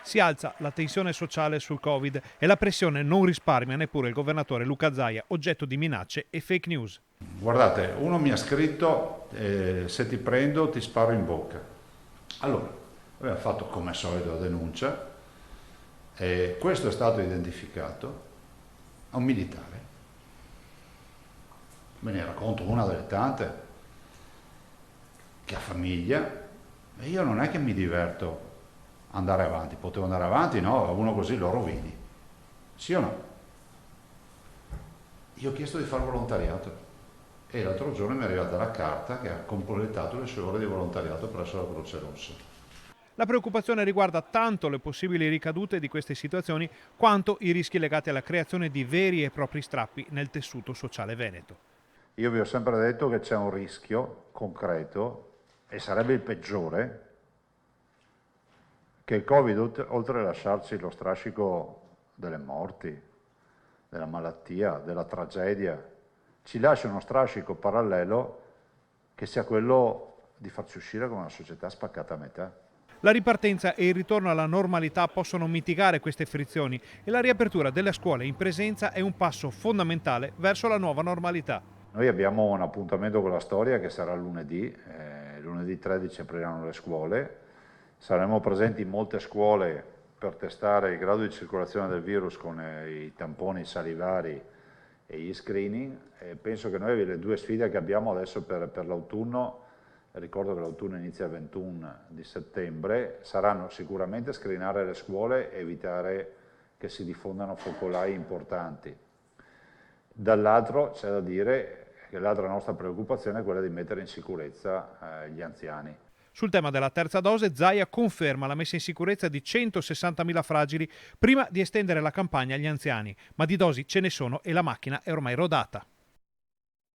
Si alza la tensione sociale sul Covid e la pressione non risparmia neppure il governatore Luca Zaia, oggetto di minacce e fake news. Guardate, uno mi ha scritto se ti prendo ti sparo in bocca. Allora, aveva fatto come al solito la denuncia e questo è stato identificato a un militare. Me ne racconto una delle tante che ha famiglia e io non è che mi diverto andare avanti, potevo andare avanti, no? A uno così lo rovini, sì o no? Io ho chiesto di fare volontariato e l'altro giorno mi è arrivata la carta che ha completato le sue ore di volontariato presso la Croce Rossa. La preoccupazione riguarda tanto le possibili ricadute di queste situazioni quanto i rischi legati alla creazione di veri e propri strappi nel tessuto sociale veneto. Io vi ho sempre detto che c'è un rischio concreto e sarebbe il peggiore che il Covid, oltre a lasciarci lo strascico delle morti, della malattia, della tragedia, ci lascia uno strascico parallelo che sia quello di farci uscire come una società spaccata a metà. La ripartenza e il ritorno alla normalità possono mitigare queste frizioni e la riapertura delle scuole in presenza è un passo fondamentale verso la nuova normalità. Noi abbiamo un appuntamento con la storia che sarà lunedì 13 apriranno le scuole, saremo presenti in molte scuole per testare il grado di circolazione del virus con i tamponi salivari e gli screening. E penso che noi le due sfide che abbiamo adesso per l'autunno, ricordo che l'autunno inizia il 21 di settembre, saranno sicuramente screenare le scuole e evitare che si diffondano focolai importanti. Dall'altro c'è da dire che l'altra nostra preoccupazione è quella di mettere in sicurezza gli anziani. Sul tema della terza dose, Zaia conferma la messa in sicurezza di 160.000 fragili prima di estendere la campagna agli anziani, ma di dosi ce ne sono e la macchina è ormai rodata.